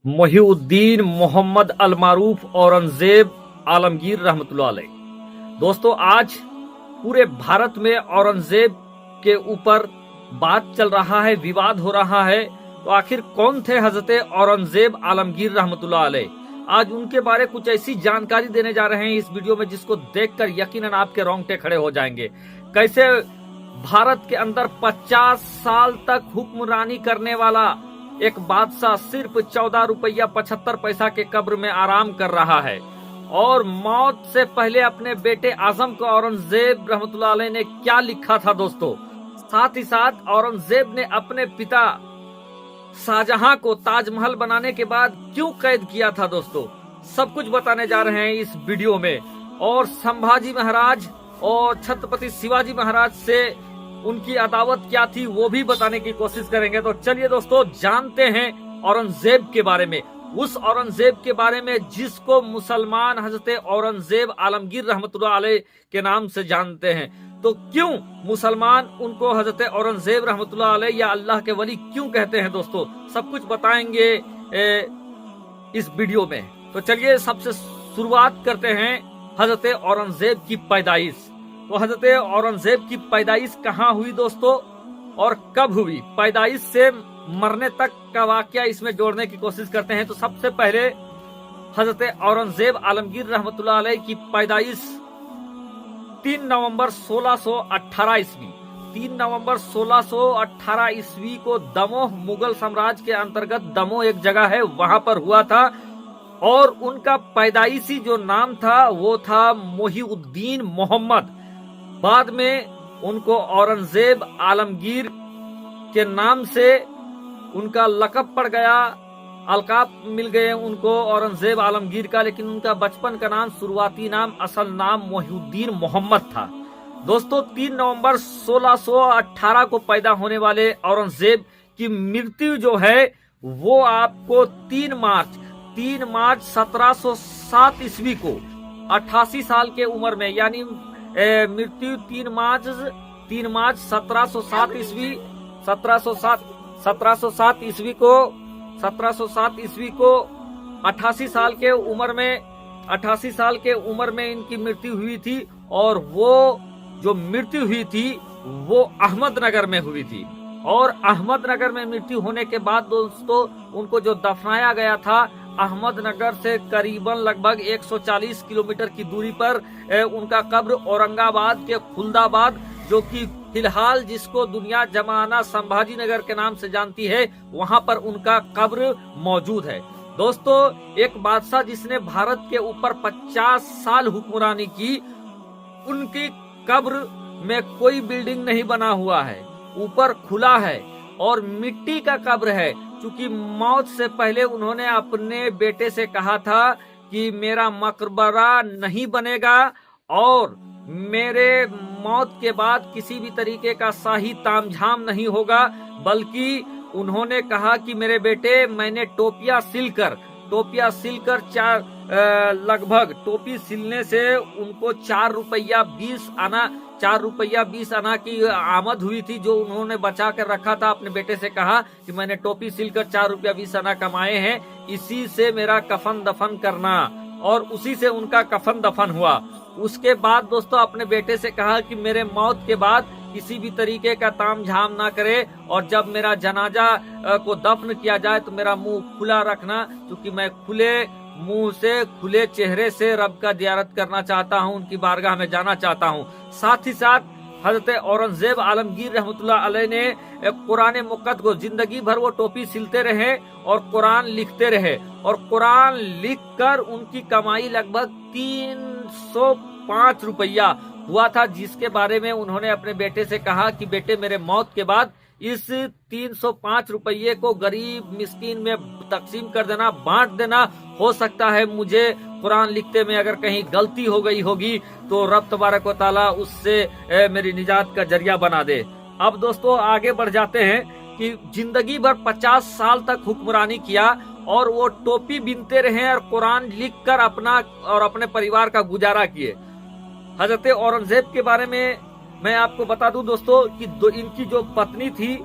मोहिउद्दीन मोहम्मद अल-मारूफ औरंगजेब आलमगीर रहमतुल्लाह अलैह। दोस्तों, आज पूरे भारत में औरंगजेब के ऊपर बात चल रहा है, विवाद हो रहा है। तो आखिर कौन थे हजरत औरंगजेब आलमगीर रहमतुल्लाह अलैह? आज उनके बारे कुछ ऐसी जानकारी देने जा रहे हैं इस वीडियो में जिसको देखकर यकीनन आपके रोंगटे खड़े हो जाएंगे। कैसे भारत के अंदर 50 साल तक हुक्मरानी करने वाला एक बादशाह सिर्फ 14 रुपया 75 पैसा के कब्र में आराम कर रहा है, और मौत से पहले अपने बेटे आजम को औरंगजेब रहमतुल्लाह अलैह ने क्या लिखा था दोस्तों। साथ ही साथ औरंगजेब ने अपने पिता शाहजहां को ताजमहल बनाने के बाद क्यों कैद किया था दोस्तों, सब कुछ बताने जा रहे हैं इस वीडियो में। और संभाजी महाराज और छत्रपति शिवाजी महाराज से उनकी अदावत क्या थी वो भी बताने की कोशिश करेंगे। तो चलिए दोस्तों, जानते हैं औरंगजेब के बारे में, उस औरंगजेब के बारे में जिसको मुसलमान हजरत औरंगजेब आलमगीर रहमतुल्लाह अलैह के नाम से जानते हैं। तो क्यों मुसलमान उनको हजरत औरंगजेब रहमतुल्लाह अलैह या अल्लाह के वली क्यों कहते हैं दोस्तों, सब कुछ बताएंगे इस वीडियो में। तो चलिए सबसे शुरुआत करते हैं हजरत औरंगजेब की पैदाइश। तो हजरत औरंगजेब की पैदाइश कहाँ हुई दोस्तों और कब हुई, पैदाइश से मरने तक का वाकया इसमें जोड़ने की कोशिश करते हैं। तो सबसे पहले हजरत औरंगजेब आलमगीर रहमतुल्लाह अलैह की पैदाइश 3 नवंबर 1618 ईस्वी 3 नवंबर 1618 ईस्वी को दमोह मुगल साम्राज्य के अंतर्गत दमोह एक जगह है वहां पर हुआ था। और उनका पैदाइशी जो नाम था वो था मोहिउद्दीन मोहम्मद। बाद में उनको औरंगजेब आलमगीर के नाम से उनका लक़ब पड़ गया, अलकाब मिल गए उनको औरंगजेब आलमगीर का। लेकिन उनका बचपन का नाम, शुरुआती नाम, असल नाम मोहिउद्दीन मोहम्मद था दोस्तों। 3 नवंबर 1618 को पैदा होने वाले औरंगजेब की मृत्यु जो है वो आपको 3 मार्च 1707 ईस्वी को 88 साल के उम्र में, यानी मृत्यु 3 मार्च 1707 ईस्वी 1707 ईस्वी को 88 साल के उम्र में इनकी मृत्यु हुई थी। और वो जो मृत्यु हुई थी वो अहमदनगर में हुई थी। और अहमदनगर में मृत्यु होने के बाद दोस्तों उनको जो दफनाया गया था अहमदनगर से करीबन लगभग 140 किलोमीटर की दूरी पर उनका कब्र औरंगाबाद के खुलदाबाद, जो कि फिलहाल जिसको दुनिया जमाना संभाजी नगर के नाम से जानती है, वहां पर उनका कब्र मौजूद है। दोस्तों, एक बादशाह जिसने भारत के ऊपर 50 साल हुक्मरानी की, उनकी कब्र में कोई बिल्डिंग नहीं बना हुआ है, ऊपर खुला है और मिट्टी का कब्र है। क्योंकि मौत से पहले उन्होंने अपने बेटे से कहा था कि मेरा मकबरा नहीं बनेगा और मेरे मौत के बाद किसी भी तरीके का शाही तामझाम नहीं होगा, बल्कि उन्होंने कहा कि मेरे बेटे, मैंने टोपियां सिलकर लगभग टोपी सिलने से उनको 4 रुपया 20 आना की आमद हुई थी, जो उन्होंने बचा कर रखा था। अपने बेटे से कहा कि मैंने टोपी सिलकर 4 रुपया 20 आना कमाए हैं, इसी से मेरा कफन दफन करना, और उसी से उनका कफन दफन हुआ। उसके बाद दोस्तों अपने बेटे से कहा कि मेरे मौत के बाद किसी भी तरीके का तामझाम ना करे, और जब मेरा जनाजा को दफन किया जाए तो मेरा मुंह खुला रखना, क्योंकि मैं खुले मुंह से, खुले चेहरे से रब का ज़ियारत करना चाहता हूं, उनकी बारगाह में जाना चाहता हूं। साथ ही साथ हजरत औरंगजेब आलमगीर रहमतुल्लाह अलैह ने कुरान मुक़द्दस को जिंदगी भर वो टोपी सिलते रहे और कुरान लिखते रहे, और कुरान लिखकर उनकी कमाई लगभग 305 रुपया हुआ था, जिसके बारे में उन्होंने अपने बेटे से कहा कि बेटे, मेरे मौत के बाद इस 305 रुपये को गरीब मिस्कीन में तकसीम कर देना, बांट देना। हो सकता है मुझे कुरान लिखते में अगर कहीं गलती हो गई होगी तो रब तबारक व तआला उससे मेरी निजात का जरिया बना दे। अब दोस्तों आगे बढ़ जाते हैं कि जिंदगी भर 50 साल तक हुक्मरानी किया और वो टोपी बिनते रहे और कुरान लिखकर अपना और अपने परिवार का गुजारा किए। हजरत औरंगजेब के बारे में मैं आपको बता दूं दोस्तों कि इनकी जो पत्नी थी,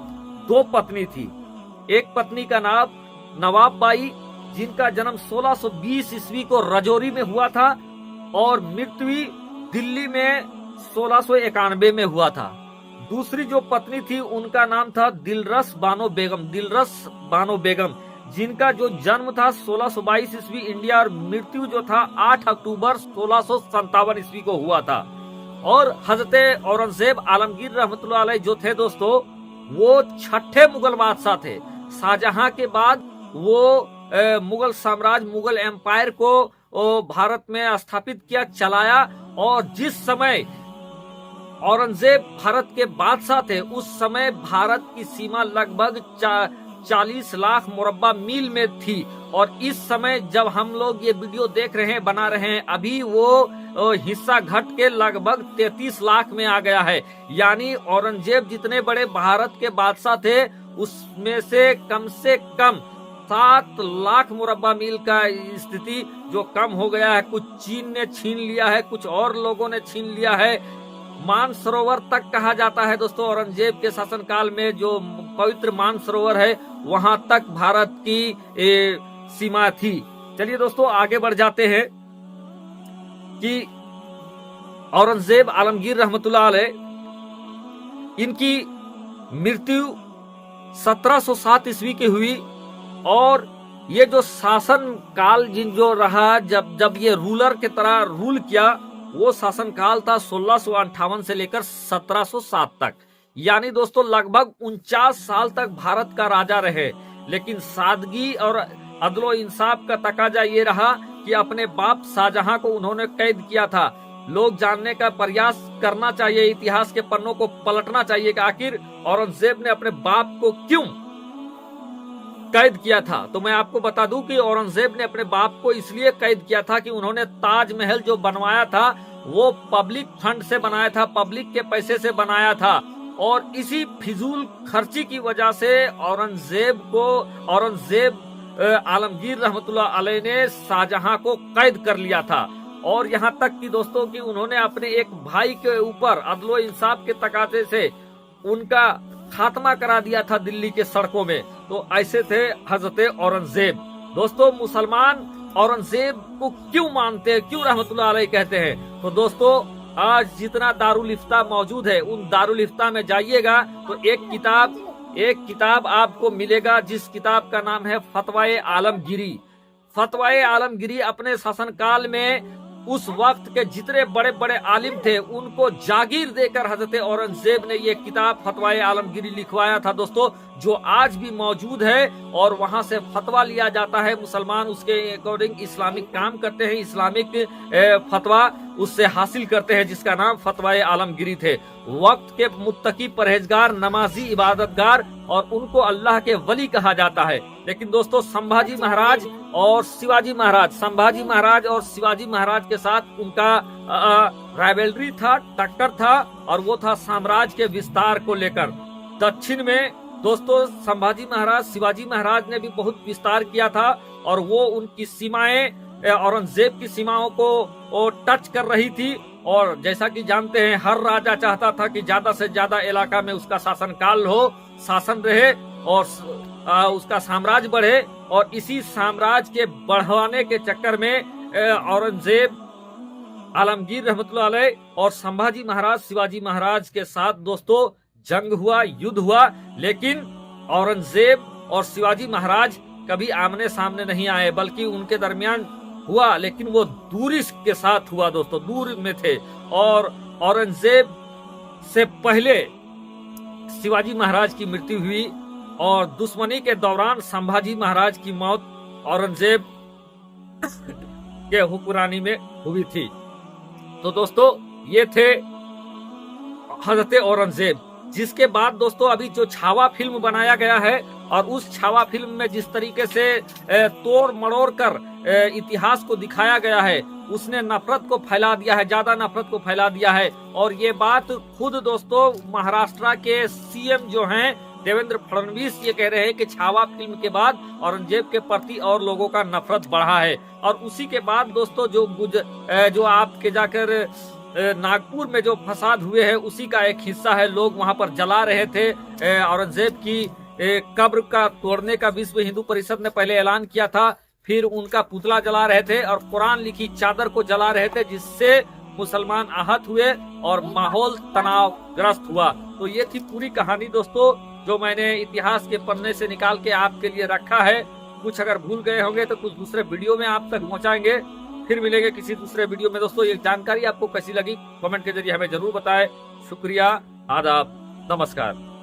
2 पत्नी थी। एक पत्नी का नाम नवाब बाई जिनका जन्म 1620 ईस्वी को रजौरी में हुआ था और मृत्यु दिल्ली में 1691 में हुआ था। दूसरी जो पत्नी थी उनका नाम था दिलरस बानो बेगम, जिनका जो जन्म था 1622 ईस्वी इंडिया और मृत्यु जो था 8 अक्टूबर 1657 ईस्वी को हुआ था। और हजरत औरंगजेब आलमगीर रहमतुल्लाह अलैह जो थे दोस्तों, वो छठे मुगल बादशाह थे। शाहजहां के बाद वो मुगल साम्राज्य, मुगल एम्पायर को भारत में स्थापित किया, चलाया। और जिस समय औरंगजेब भारत के बादशाह थे, उस समय भारत की सीमा लगभग 40 लाख मुरब्बा मील में थी। और इस समय जब हम लोग ये वीडियो देख रहे हैं, बना रहे हैं, अभी वो हिस्सा घट के लगभग 33 लाख में आ गया है। यानी औरंगजेब जितने बड़े भारत के बादशाह थे, उसमें से कम 7 लाख मुरब्बा मील का स्थिति जो कम हो गया है। कुछ चीन ने छीन लिया है, कुछ और लोगों ने छीन लिया है। मानसरोवर तक कहा जाता है दोस्तों, औरंगजेब के शासनकाल में जो पवित्र मानसरोवर है, वहां तक भारत की सीमा थी। चलिए दोस्तों आगे बढ़ जाते हैं कि औरंगजेब आलमगीर रहमतुल्लाह अलैह, इनकी मृत्यु 1707 ईस्वी की हुई। और ये जो शासन काल जो रहा, जब ये रूलर के तरह रूल किया, वो शासन काल था 1658 से लेकर 1707 तक। यानी दोस्तों लगभग 49 साल तक भारत का राजा रहे। लेकिन सादगी और अदलो इंसाफ का तकाजा ये रहा कि अपने बाप शाहजहां को उन्होंने कैद किया था। लोग जानने का प्रयास करना चाहिए, इतिहास के पन्नों को पलटना चाहिए कि आखिर औरंगजेब ने अपने बाप को क्यों कैद किया था। तो मैं आपको बता दूं कि औरंगजेब ने अपने बाप को इसलिए कैद किया था कि उन्होंने ताजमहल जो बनवाया था वो पब्लिक फंड से बनाया था, पब्लिक के पैसे से बनाया था। और इसी फिजूल खर्ची की वजह से औरंगजेब आलमगीर रहमतुल्लाह अलैह ने शाहजहां को कैद कर लिया था। और यहाँ तक कि दोस्तों कि उन्होंने अपने एक भाई के ऊपर अदलो इंसाफ के तकाजे से उनका खात्मा करा दिया था दिल्ली के सड़कों में। तो ऐसे थे हजरत औरंगजेब। दोस्तों मुसलमान औरंगजेब को क्यों मानते हैं, क्यों रहमतुल्लाह अलैह कहते हैं? तो दोस्तों आज जितना दारुल इफ्ता मौजूद है, उन दारुल इफ्ता में जाइएगा तो एक किताब आपको मिलेगा, जिस किताब का नाम है फतवाए आलमगिरी। फतवाए आलमगिरी अपने शासनकाल में उस वक्त के जितने बड़े बड़े आलिम थे उनको जागीर देकर हजरत औरंगजेब ने ये किताब फतवाए आलमगिरी लिखवाया था दोस्तों, जो आज भी मौजूद है। और वहां से फतवा लिया जाता है, मुसलमान उसके अकॉर्डिंग इस्लामिक काम करते हैं, इस्लामिक फतवा उससे हासिल करते हैं, जिसका नाम फतवाए आलमगिरी थे। वक्त के मुत्तकी, परहेजगार, नमाजी, इबादतगार और उनको अल्लाह के वली कहा जाता है। लेकिन दोस्तों संभाजी महाराज और शिवाजी महाराज के साथ उनका राइवलरी था, टक्कर था, और वो था साम्राज्य के विस्तार को लेकर। दक्षिण में दोस्तों संभाजी महाराज, शिवाजी महाराज ने भी बहुत विस्तार किया था और वो उनकी सीमाएं औरंगजेब की सीमाओं को टच कर रही थी। और जैसा कि जानते हैं हर राजा चाहता था कि ज्यादा से ज्यादा इलाका में उसका शासनकाल हो, शासन रहे और उसका साम्राज्य बढ़े। और इसी साम्राज्य के बढ़ाने के चक्कर में औरंगजेब आलमगीर रहमतुल्लाह अलैह और संभाजी महाराज, शिवाजी महाराज के साथ दोस्तों जंग हुआ, युद्ध हुआ। लेकिन औरंगजेब और शिवाजी महाराज कभी आमने सामने नहीं आए, बल्कि उनके दरमियान हुआ, लेकिन वो दूरी के साथ हुआ दोस्तों, दूर में थे। और औरंगजेब से पहले शिवाजी महाराज की मृत्यु हुई और दुश्मनी के दौरान संभाजी महाराज की मौत औरंगजेब के हुक्मरानी में हुई थी। तो दोस्तों ये थे हजरत औरंगजेब। जिसके बाद दोस्तों अभी जो छावा फिल्म बनाया गया है, और उस छावा फिल्म में जिस तरीके से तोड़ मरोड़ कर इतिहास को दिखाया गया है, उसने नफरत को फैला दिया है, ज्यादा नफरत को फैला दिया है। और ये बात खुद दोस्तों महाराष्ट्र के सीएम जो हैं देवेंद्र फडणवीस ये कह रहे हैं कि छावा फिल्म के बाद औरंगजेब के प्रति और लोगों का नफरत बढ़ा है। और उसी के बाद दोस्तों जो आपके जाकर नागपुर में जो फसाद हुए हैं, उसी का एक हिस्सा है। लोग वहां पर जला रहे थे। औरंगजेब की कब्र का तोड़ने का विश्व हिंदू परिषद ने पहले ऐलान किया था फिर उनका पुतला जला रहे थे और कुरान लिखी चादर को जला रहे थे, जिससे मुसलमान आहत हुए और माहौल तनावग्रस्त हुआ। तो ये थी पूरी कहानी दोस्तों, जो मैंने इतिहास के पन्ने से निकाल के आपके लिए रखा है। कुछ अगर भूल गए होंगे तो कुछ दूसरे वीडियो में आप तक पहुंचाएंगे। फिर मिलेंगे किसी दूसरे वीडियो में। दोस्तों, ये जानकारी आपको कैसी लगी कमेंट के जरिए हमें जरूर बताएं। शुक्रिया, आदाब, नमस्कार।